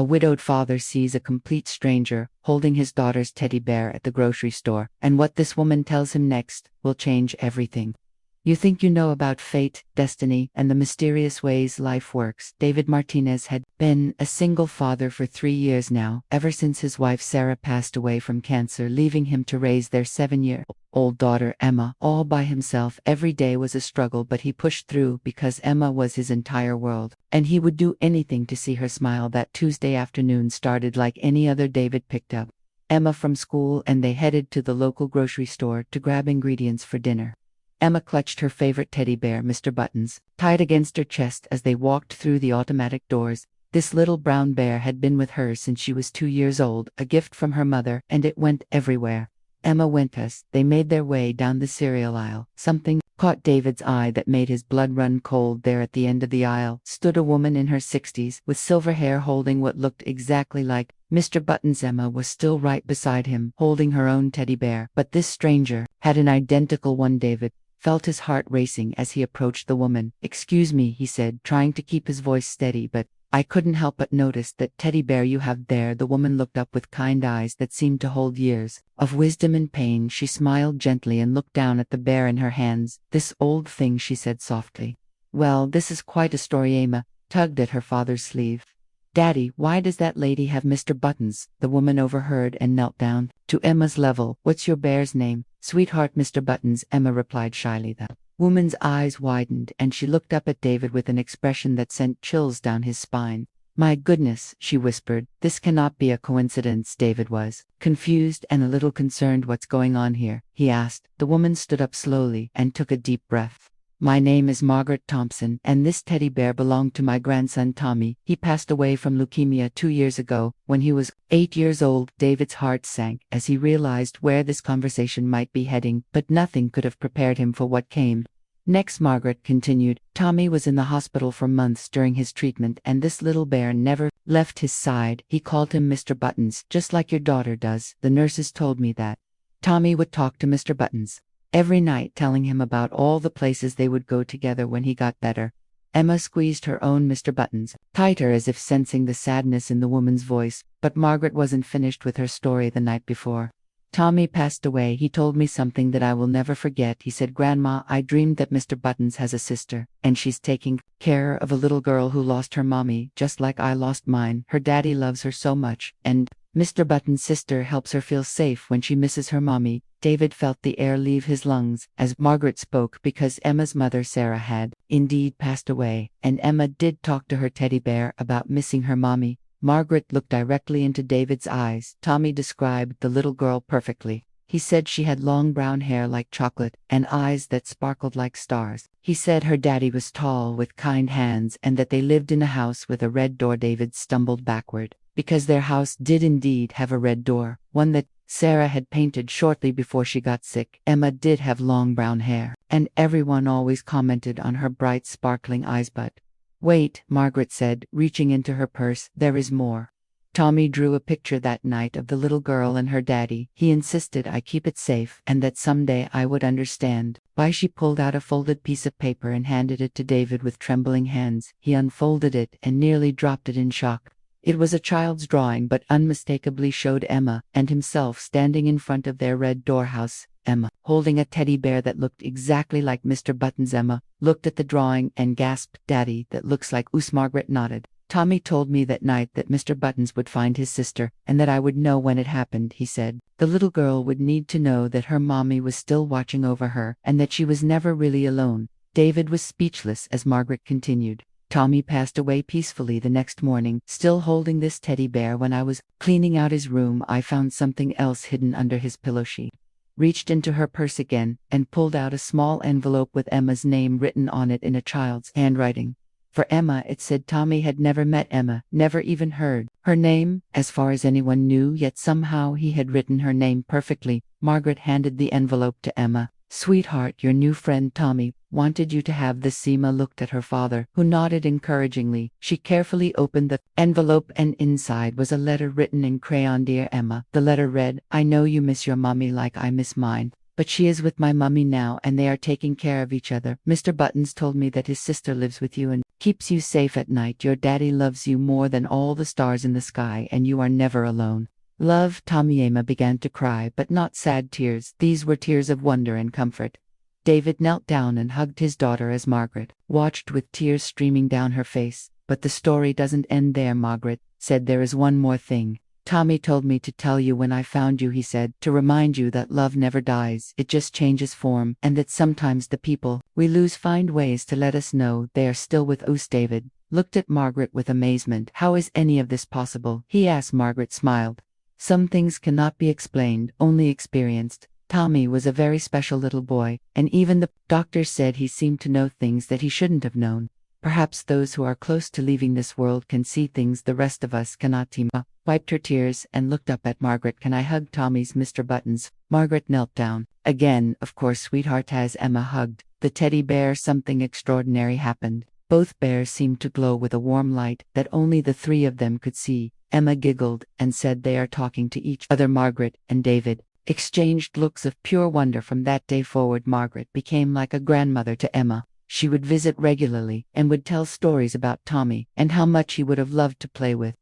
A widowed father sees a complete stranger holding his daughter's teddy bear at the grocery store, and what this woman tells him next will change everything. You think you know about fate, destiny, and the mysterious ways life works. David Martinez had been a single father for 3 years now, ever since his wife Sarah passed away from cancer, leaving him to raise their 7-year-old daughter Emma all by himself. Every day was a struggle, but he pushed through because Emma was his entire world, and he would do anything to see her smile. That Tuesday afternoon started like any other. David picked up Emma from school and they headed to the local grocery store to grab ingredients for dinner. Emma clutched her favorite teddy bear, Mr. Buttons, tight against her chest as they walked through the automatic doors. This little brown bear had been with her since she was 2 years old, a gift from her mother, and it went everywhere. Emma went as they made their way down the cereal aisle. Something caught David's eye that made his blood run cold. There at the end of the aisle stood a woman in her 60s with silver hair holding what looked exactly like Mr. Buttons. Emma was still right beside him, holding her own teddy bear, but this stranger had an identical one. David felt his heart racing as he approached the woman. "Excuse me," he said, trying to keep his voice steady, "but I couldn't help but notice that teddy bear you have there." The woman looked up with kind eyes that seemed to hold years of wisdom and pain. She smiled gently and looked down at the bear in her hands. "This old thing," she said softly. "Well, this is quite a story." Emma tugged at her father's sleeve. "Daddy, why does that lady have Mr. Buttons?" The woman overheard and knelt down to Emma's level. "What's your bear's name?" "Sweetheart, Mr. Buttons," Emma replied shyly. The woman's eyes widened and she looked up at David with an expression that sent chills down his spine. "My goodness," she whispered, "this cannot be a coincidence." David was confused and a little concerned. "What's going on here?" he asked. The woman stood up slowly and took a deep breath. "My name is Margaret Thompson, and this teddy bear belonged to my grandson Tommy. He passed away from leukemia 2 years ago, when he was 8 years old." David's heart sank as he realized where this conversation might be heading, but nothing could have prepared him for what came next. Margaret continued, "Tommy was in the hospital for months during his treatment, and this little bear never left his side. He called him Mr. Buttons, just like your daughter does. The nurses told me that Tommy would talk to Mr. Buttons every night, telling him about all the places they would go together when he got better." Emma squeezed her own Mr. Buttons tighter as if sensing the sadness in the woman's voice, but Margaret wasn't finished with her story. "The night before Tommy passed away, he told me something that I will never forget. He said, 'Grandma, I dreamed that Mr. Buttons has a sister, and she's taking care of a little girl who lost her mommy, just like I lost mine. Her daddy loves her so much, and Mr. Buttons' sister helps her feel safe when she misses her mommy.'" David felt the air leave his lungs as Margaret spoke, because Emma's mother Sarah had indeed passed away, and Emma did talk to her teddy bear about missing her mommy. Margaret looked directly into David's eyes. "Tommy described the little girl perfectly. He said she had long brown hair like chocolate and eyes that sparkled like stars. He said her daddy was tall with kind hands and that they lived in a house with a red door." David stumbled backward, because their house did indeed have a red door, one that Sarah had painted shortly before she got sick. Emma did have long brown hair, and everyone always commented on her bright sparkling eyes. "But wait," Margaret said, reaching into her purse, "there is more. Tommy drew a picture that night of the little girl and her daddy. He insisted I keep it safe and that someday I would understand why." She pulled out a folded piece of paper and handed it to David with trembling hands. He unfolded it and nearly dropped it in shock. It was a child's drawing, but unmistakably showed Emma and himself standing in front of their red doorhouse. Emma, holding a teddy bear that looked exactly like Mr. Buttons. Emma looked at the drawing and gasped, "Daddy, that looks like us." Margaret nodded. "Tommy told me that night that Mr. Buttons would find his sister, and that I would know when it happened," he said. "The little girl would need to know that her mommy was still watching over her, and that she was never really alone." David was speechless as Margaret continued. "Tommy passed away peacefully the next morning, still holding this teddy bear. When I was cleaning out his room, I found something else hidden under his pillow." She reached into her purse again and pulled out a small envelope with Emma's name written on it in a child's handwriting. For Emma, it said Tommy had never met Emma, never even heard her name, as far as anyone knew, yet somehow he had written her name perfectly. Margaret handed the envelope to Emma. "Sweetheart, your new friend Tommy wanted you to have this." Emma looked at her father, who nodded encouragingly. She carefully opened the envelope, and inside was a letter written in crayon. "Dear Emma," the letter read, "I know you miss your mommy like I miss mine, but she is with my mummy now and they are taking care of each other. Mr. Buttons told me that his sister lives with you and keeps you safe at night. Your daddy loves you more than all the stars in the sky and you are never alone. Love. Tommy. Emma began to cry, but not sad tears. These were tears of wonder and comfort. David knelt down and hugged his daughter as Margaret watched with tears streaming down her face. But the story doesn't end there, Margaret said. There is one more thing. Tommy told me to tell you when I found you, he said, to remind you that love never dies, it just changes form, and that sometimes the people we lose find ways to let us know they are still with us. David looked at Margaret with amazement. How is any of this possible? He asked. Margaret smiled. Some things cannot be explained, only experienced. Tommy was a very special little boy, and even the doctor said he seemed to know things that he shouldn't have known. Perhaps those who are close to leaving this world can see things the rest of us cannot. Emma wiped her tears and looked up at Margaret. Can I hug Tommy's Mr. Buttons? Margaret knelt down. Again, of course, sweetheart. As Emma hugged the teddy bear, something extraordinary happened. Both bears seemed to glow with a warm light that only the three of them could see. Emma giggled and said, they are talking to each other. Margaret and David exchanged looks of pure wonder. From that day forward, Margaret became like a grandmother to Emma. She would visit regularly and would tell stories about Tommy and how much he would have loved to play with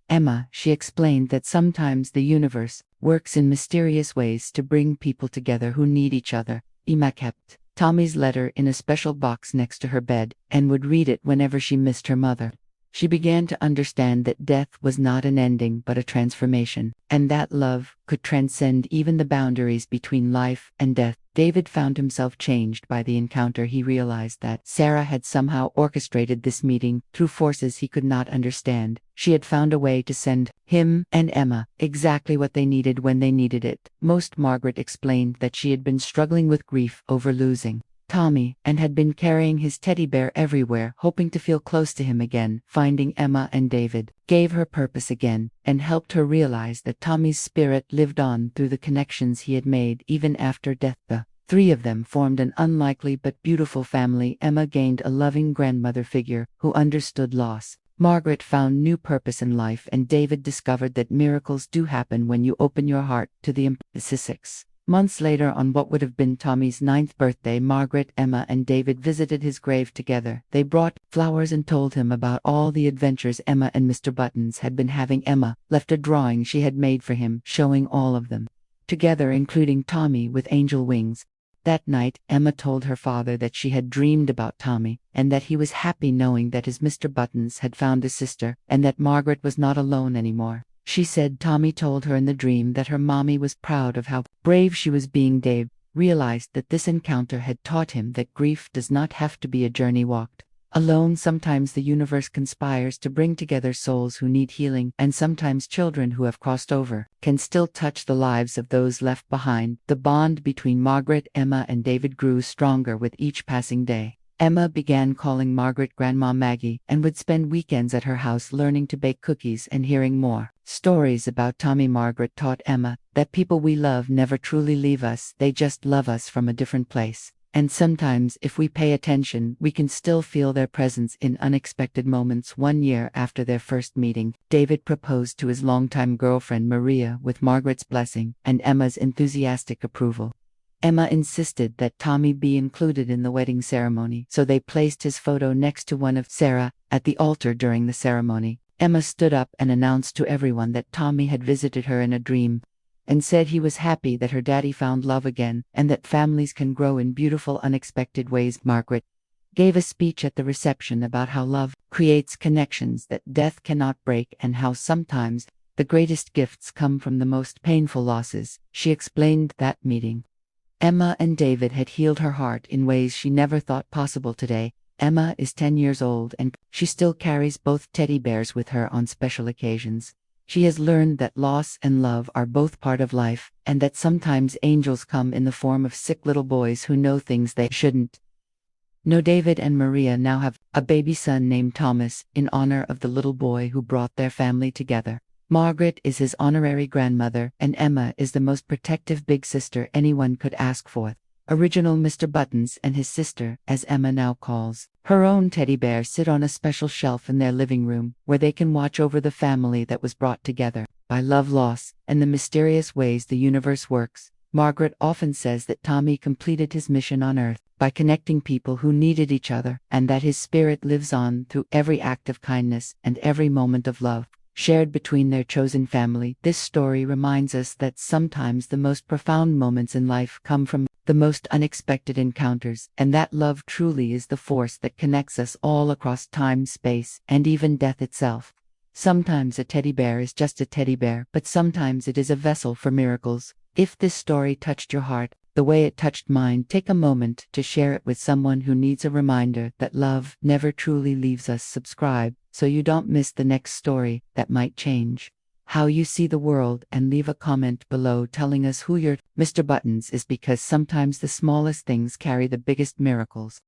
Emma. She explained that sometimes the universe works in mysterious ways to bring people together who need each other. Emma kept Tommy's letter in a special box next to her bed and would read it whenever she missed her mother. She began to understand that death was not an ending but a transformation, and that love could transcend even the boundaries between life and death. David found himself changed by the encounter. He realized that Sarah had somehow orchestrated this meeting through forces he could not understand. She had found a way to send him and Emma exactly what they needed when they needed it most. Margaret explained that she had been struggling with grief over losing Tommy and had been carrying his teddy bear everywhere, hoping to feel close to him again. Finding Emma and David gave her purpose again and helped her realize that Tommy's spirit lived on through the connections he had made even after death. The three of them formed an unlikely but beautiful family. Emma gained a loving grandmother figure who understood loss. Margaret found new purpose in life, and David discovered that miracles do happen when you open your heart to the impossible. 6 months later, on what would have been Tommy's 9th birthday, Margaret, Emma, and David visited his grave together. They brought flowers and told him about all the adventures Emma and Mr. Buttons had been having. Emma left a drawing she had made for him, showing all of them together, including Tommy with angel wings. That night, Emma told her father that she had dreamed about Tommy, and that he was happy knowing that his Mr. Buttons had found a sister, and that Margaret was not alone anymore. She said Tommy told her in the dream that her mommy was proud of how brave she was being. Dave realized that this encounter had taught him that grief does not have to be a journey walked alone. Sometimes the universe conspires to bring together souls who need healing, and sometimes children who have crossed over can still touch the lives of those left behind. The bond between Margaret, Emma, and David grew stronger with each passing day. Emma began calling Margaret Grandma Maggie and would spend weekends at her house learning to bake cookies and hearing more stories about Tommy. Margaret taught Emma that people we love never truly leave us, they just love us from a different place. And sometimes, if we pay attention, we can still feel their presence in unexpected moments. 1 year after their first meeting, David proposed to his longtime girlfriend Maria with Margaret's blessing and Emma's enthusiastic approval. Emma insisted that Tommy be included in the wedding ceremony, so they placed his photo next to one of Sarah at the altar. During the ceremony, Emma stood up and announced to everyone that Tommy had visited her in a dream and said he was happy that her daddy found love again and that families can grow in beautiful, unexpected ways. Margaret gave a speech at the reception about how love creates connections that death cannot break and how sometimes the greatest gifts come from the most painful losses. She explained that meeting Emma and David had healed her heart in ways she never thought possible. Today, Emma is 10 years old and she still carries both teddy bears with her on special occasions. She has learned that loss and love are both part of life, and that sometimes angels come in the form of sick little boys who know things they shouldn't. No. David and Maria now have a baby son named Thomas, in honor of the little boy who brought their family together. Margaret is his honorary grandmother, and Emma is the most protective big sister anyone could ask for. Original Mr. Buttons and his sister, as Emma now calls her own teddy bear, sit on a special shelf in their living room, where they can watch over the family that was brought together by love, loss, and the mysterious ways the universe works. Margaret often says that Tommy completed his mission on Earth by connecting people who needed each other, and that his spirit lives on through every act of kindness and every moment of love shared between their chosen family. This story reminds us that sometimes the most profound moments in life come from the most unexpected encounters, and that love truly is the force that connects us all across time, space, and even death itself. Sometimes a teddy bear is just a teddy bear, but sometimes it is a vessel for miracles. If this story touched your heart the way it touched mine, take a moment to share it with someone who needs a reminder that love never truly leaves us. Subscribe so you don't miss the next story that might change how you see the world, and leave a comment below telling us who your Mr. Buttons is, because sometimes the smallest things carry the biggest miracles.